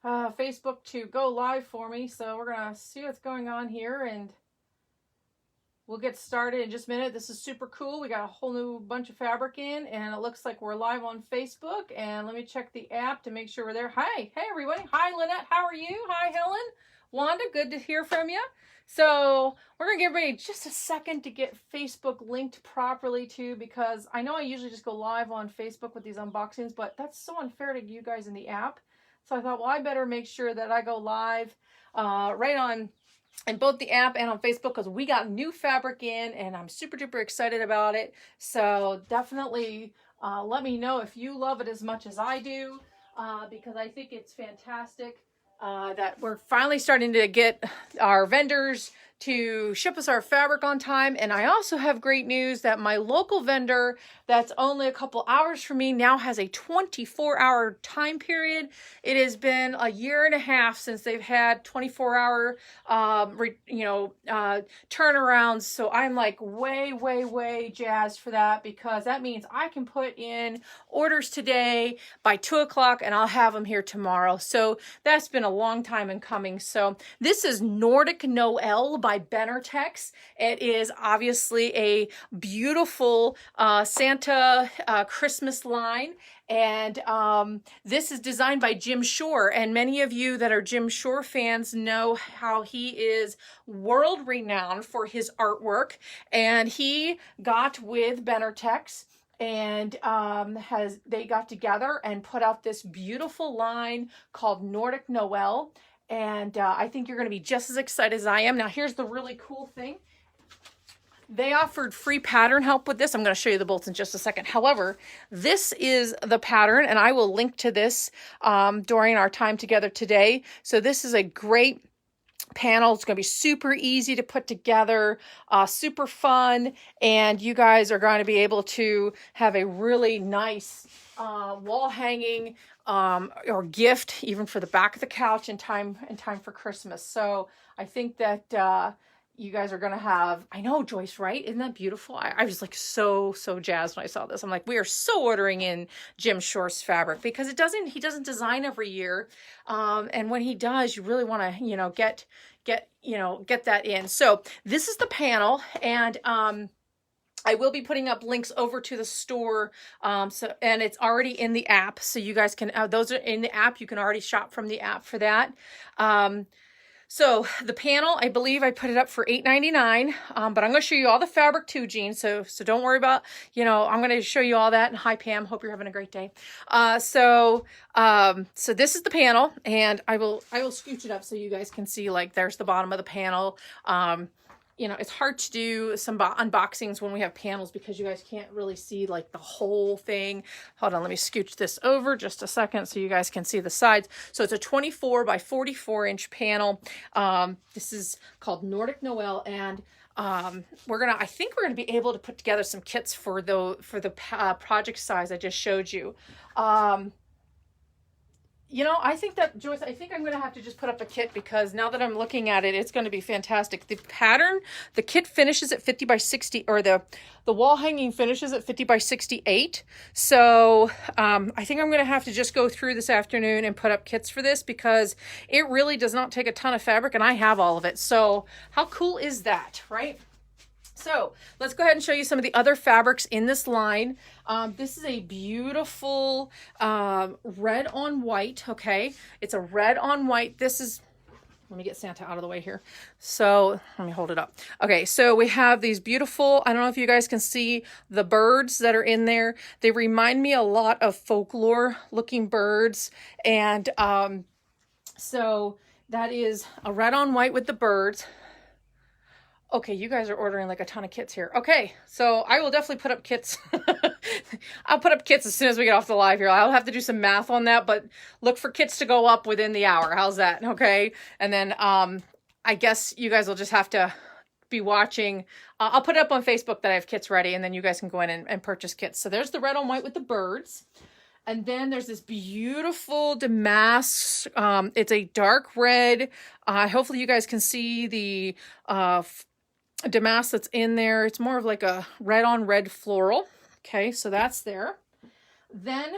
Facebook to go live for me. So we're going to see what's going on here, and we'll get started in just a minute. This is super cool. We got a whole new bunch of fabric in, and it looks like we're live on Facebook. And let me check the app to make sure we're there. Hi. Hey, everybody. Hi, Lynette. How are you? Hi, Helen. Wanda, good to hear from you. So we're going to give everybody just a second to get Facebook linked properly too, because I know I usually just go live on Facebook with these unboxings, but that's so unfair to you guys in the app. So I thought, well, I better make sure that I go live right on in both the app and on Facebook, because we got new fabric in and I'm super duper excited about it. So definitely let me know if you love it as much as I do, because I think it's fantastic that we're finally starting to get our vendors to ship us our fabric on time. And I also have great news that my local vendor that's only a couple hours from me now has a 24-hour time period. It has been a year and a half since they've had 24-hour turnarounds. So I'm like way jazzed for that, because that means I can put in orders today by 2 o'clock and I'll have them here tomorrow. So that's been a long time in coming. So this is Nordic Noel by Benartex. It is obviously a beautiful Santa Christmas line. And this is designed by Jim Shore. And many of you that are Jim Shore fans know how he is world renowned for his artwork. And he got with Benartex, and they got together and put out this beautiful line called Nordic Noel. And I think you're going to be just as excited as I am. Now, here's the really cool thing. They offered free pattern help with this. I'm going to show you the bolts in just a second. However, this is the pattern, and I will link to this during our time together today. So this is a great panel. It's going to be super easy to put together, super fun, and you guys are going to be able to have a really nice wall hanging or gift, even for the back of the couch in time for Christmas. So I think that you guys are going to have, I know, Joyce, right? Isn't that beautiful? I was like so jazzed when I saw this. I'm like, we are so ordering in Jim Shore's fabric, because he doesn't design every year. And when he does, you really want to, get that in. So this is the panel, and I will be putting up links over to the store, and it's already in the app, so you guys can, those are in the app, you can already shop from the app for that. So the panel, I believe I put it up for $8.99, but I'm going to show you all the fabric too, Jean, so don't worry about, I'm going to show you all that. And hi, Pam, hope you're having a great day. So this is the panel, and I will scooch it up so you guys can see, like, there's the bottom of the panel. It's hard to do some unboxings when we have panels, because you guys can't really see like the whole thing. Hold on, let me scooch this over just a second so you guys can see the sides. So it's a 24 by 44 inch panel. This is called Nordic Noel, and I think we're gonna be able to put together some kits for the project size I just showed you. I think that, Joyce, I think I'm going to have to just put up a kit, because now that I'm looking at it, it's going to be fantastic. The pattern, the kit finishes at 50 by 60, or the wall hanging finishes at 50 by 68. So I think I'm going to have to just go through this afternoon and put up kits for this, because it really does not take a ton of fabric, and I have all of it. So how cool is that, right? So let's go ahead and show you some of the other fabrics in this line. This is a beautiful red on white. Okay, it's a red on white. This is, let me get Santa out of the way here. So let me hold it up. Okay, so we have these beautiful, I don't know if you guys can see the birds that are in there. They remind me a lot of folklore looking birds. And so that is a red on white with the birds. Okay, you guys are ordering like a ton of kits here. Okay, so I will definitely put up kits. I'll put up kits as soon as we get off the live here. I'll have to do some math on that, but look for kits to go up within the hour. How's that? Okay, and then I guess you guys will just have to be watching. I'll put it up on Facebook that I have kits ready, and then you guys can go in and purchase kits. So there's the red on white with the birds. And then there's this beautiful damask. It's a dark red. Hopefully you guys can see the damask that's in there. It's more of like a red on red floral. Okay, so that's there. Then,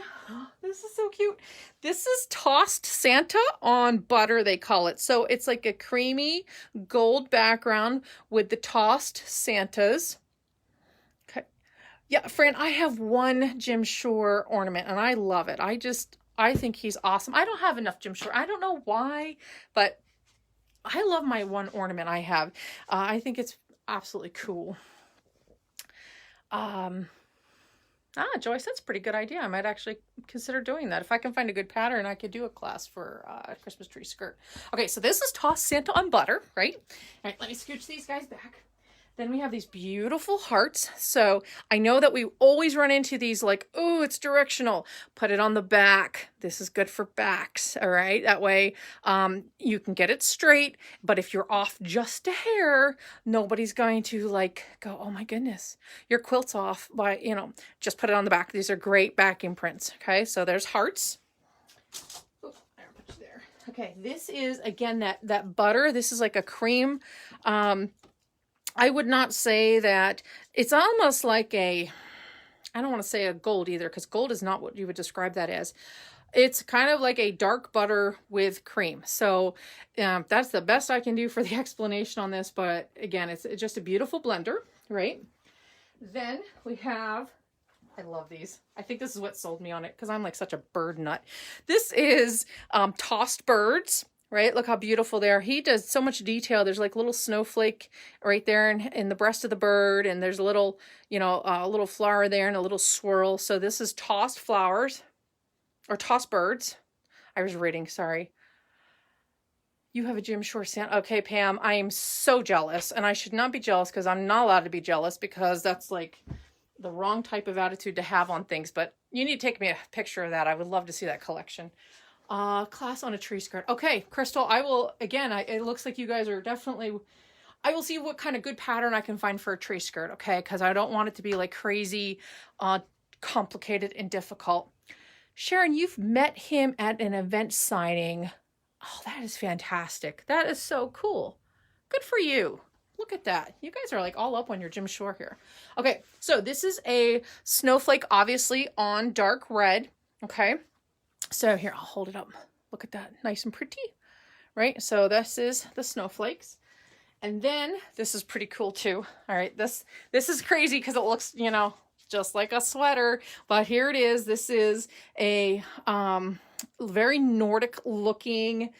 this is so cute. This is tossed Santa on butter, they call it. So it's like a creamy gold background with the tossed Santas. Okay. Yeah, Fran, I have one Jim Shore ornament and I love it. I think he's awesome. I don't have enough Jim Shore. I don't know why, but I love my one ornament I have. I think it's absolutely cool. Joyce, that's a pretty good idea. I might actually consider doing that. If I can find a good pattern, I could do a class for a Christmas tree skirt. Okay, so this is tossed Santa on butter, right? All right, let me scooch these guys back. Then we have these beautiful hearts. So I know that we always run into these like, oh, it's directional. Put it on the back. This is good for backs, all right? That way you can get it straight. But if you're off just a hair, nobody's going to like go, oh my goodness, your quilt's off. By, you know, just put it on the back. These are great back imprints, okay? So there's hearts. Oh, there, put you there. Okay, this is, again, that butter. This is like a cream. I would not say that it's almost like I don't want to say a gold either, because gold is not what you would describe that as. It's kind of like a dark butter with cream. So that's the best I can do for the explanation on this. But again, it's just a beautiful blender, right? Then we have, I love these. I think this is what sold me on it because I'm like such a bird nut. This is tossed birds. Right? Look how beautiful they are. He does so much detail. There's like little snowflake right there in the breast of the bird. And there's a little, you know, a little flower there and a little swirl. So this is tossed flowers or tossed birds. I was reading, sorry. You have a Jim Shore Santa. Okay, Pam, I am so jealous. And I should not be jealous because I'm not allowed to be jealous because that's like the wrong type of attitude to have on things. But you need to take me a picture of that. I would love to see that collection. Class on a tree skirt. Okay, Crystal, I will, again, it looks like you guys are definitely, I will see what kind of good pattern I can find for a tree skirt, okay? Because I don't want it to be like crazy, complicated and difficult. Sharon, you've met him at an event signing. Oh, that is fantastic. That is so cool. Good for you. Look at that. You guys are like all up on your Jim Shore here. Okay, so this is a snowflake, obviously on dark red, okay? So here, I'll hold it up. Look at that, nice and pretty, right? So this is the snowflakes. And then this is pretty cool too. All right, this is crazy because it looks, you know, just like a sweater, but here it is. This is a very Nordic looking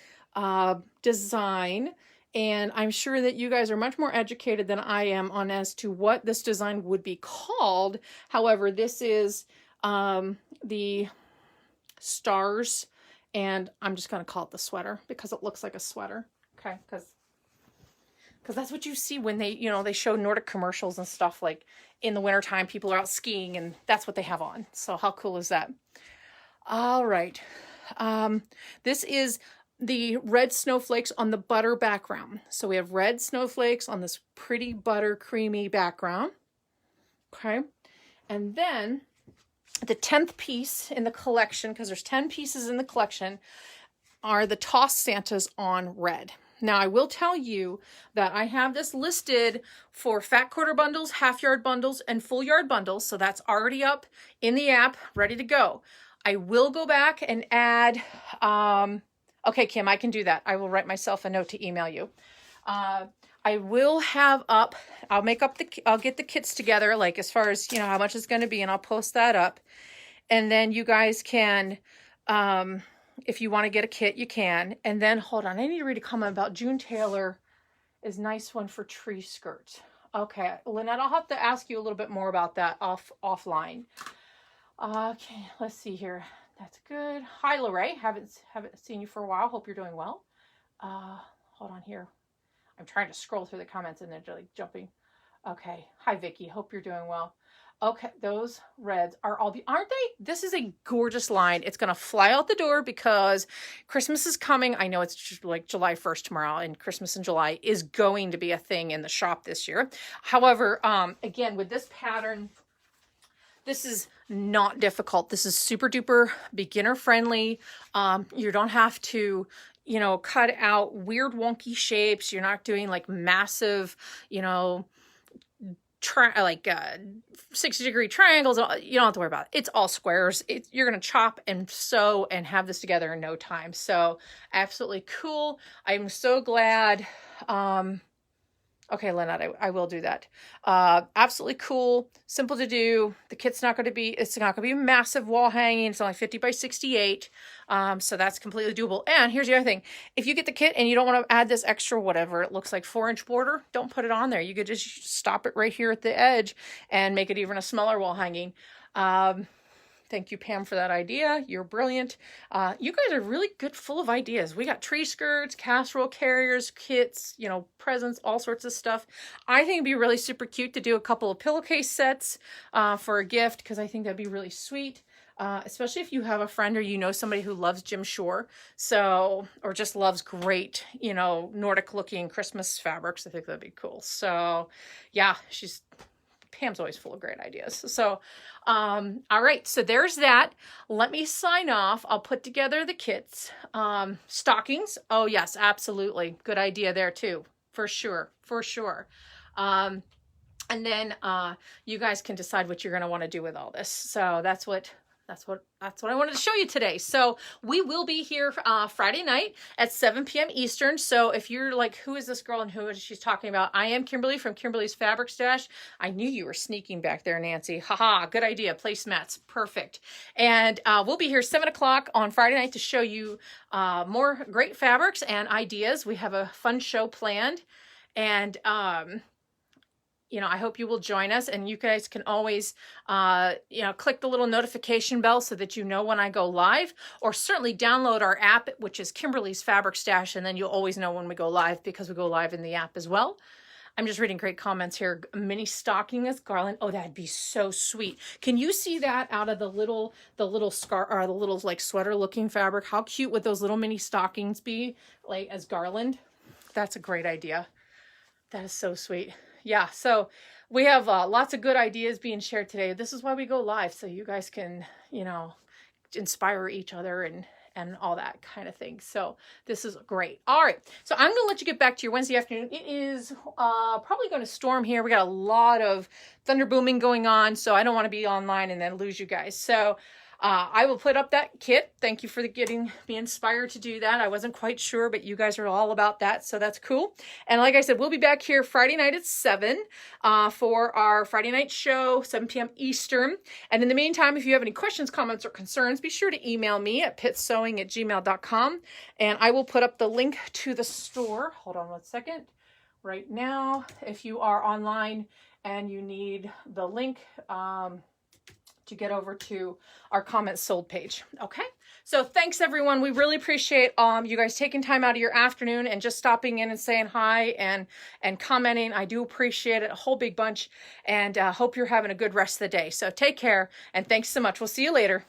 design. And I'm sure that you guys are much more educated than I am on as to what this design would be called. However, this is the stars, and I'm just going to call it the sweater because it looks like a sweater, okay? Because that's what you see when they, you know, they show Nordic commercials and stuff, like in the wintertime, people are out skiing and that's what they have on. So how cool is that? All right. This is the red snowflakes on the butter background. So we have red snowflakes on this pretty butter creamy background, okay? And then the 10th piece in the collection, because there's 10 pieces in the collection, are the tossed Santas on red. Now, I will tell you that I have this listed for fat quarter bundles, half yard bundles, and full yard bundles. So that's already up in the app, ready to go. I will go back and add, okay, Kim, I can do that. I will write myself a note to email you. I will have up, I'll get the kits together, like as far as, you know, how much it's going to be, and I'll post that up. And then you guys can, if you want to get a kit, you can. And then, hold on, I need to read a comment about June Taylor is nice one for tree skirts. Okay, Lynette, I'll have to ask you a little bit more about that offline. Okay, let's see here. That's good. Hi, Lorraine. Haven't seen you for a while. Hope you're doing well. Hold on here. I'm trying to scroll through the comments and they're like jumping. Okay. Hi, Vicky. Hope you're doing well. Okay. Those reds are all aren't they? This is a gorgeous line. It's going to fly out the door because Christmas is coming. I know it's just like July 1st tomorrow, and Christmas in July is going to be a thing in the shop this year. However, again, with this pattern, this is not difficult. This is super duper beginner friendly. You don't have to, you know, cut out weird wonky shapes. You're not doing like massive, you know, like 60-degree triangles. You don't have to worry about it. It's all squares. You're going to chop and sew and have this together in no time. So absolutely cool. I'm so glad. Okay, Lynette, I will do that. Absolutely cool, simple to do. The kit's not going to be, it's not going to be a massive wall hanging. It's only 50 by 68. So that's completely doable. And here's the other thing. If you get the kit and you don't want to add this extra, whatever, it looks like 4-inch border, don't put it on there. You could just stop it right here at the edge and make it even a smaller wall hanging. Thank you, Pam, for that idea. You're brilliant. You guys are really good, full of ideas. We got tree skirts, casserole carriers, kits, you know, presents, all sorts of stuff. I think it'd be really super cute to do a couple of pillowcase sets for a gift, because I think that'd be really sweet. Especially if you have a friend or you know somebody who loves Jim Shore, so, or just loves great, you know, Nordic looking Christmas fabrics. I think that'd be cool. So yeah, Pam's always full of great ideas. So, all right, so there's that. Let me sign off. I'll put together the kits. Stockings. Oh yes, absolutely. Good idea there too. For sure. For sure. And then, you guys can decide what you're going to want to do with all this. So that's what I wanted to show you today. So we will be here Friday night at 7 p.m. Eastern. So if you're like, who is this girl and who is she's talking about? I am Kimberly from Kimberly's Fabric Stash. I knew you were sneaking back there, Nancy. Haha, good idea. Placemats, perfect. And we'll be here 7 o'clock on Friday night to show you more great fabrics and ideas. We have a fun show planned. And you know, I hope you will join us, and you guys can always, you know, click the little notification bell so that you know when I go live, or certainly download our app, which is Kimberly's Fabric Stash, and then you'll always know when we go live, because we go live in the app as well. I'm just reading great comments here. Mini stocking as garland. Oh, that'd be so sweet. Can you see that out of the little scarf, or the little like sweater looking fabric? How cute would those little mini stockings be, like as garland? That's a great idea. That is so sweet. Yeah, so we have lots of good ideas being shared today. This is why we go live, so you guys can, you know, inspire each other and all that kind of thing. So this is great. All right, so I'm going to let you get back to your Wednesday afternoon. It is probably going to storm here. We got a lot of thunder booming going on, so I don't want to be online and then lose you guys. So I will put up that kit. Thank you for getting me inspired to do that. I wasn't quite sure, but you guys are all about that, so that's cool. And like I said, we'll be back here Friday night at 7 for our Friday night show, 7 p.m. Eastern. And in the meantime, if you have any questions, comments, or concerns, be sure to email me at pitsewing@gmail.com, and I will put up the link to the store. Hold on 1 second. Right now, if you are online and you need the link, to get over to our comments sold page. Okay, so thanks everyone. We really appreciate you guys taking time out of your afternoon and just stopping in and saying hi and commenting. I do appreciate it a whole big bunch, and hope you're having a good rest of the day. So take care, and thanks so much. We'll see you later.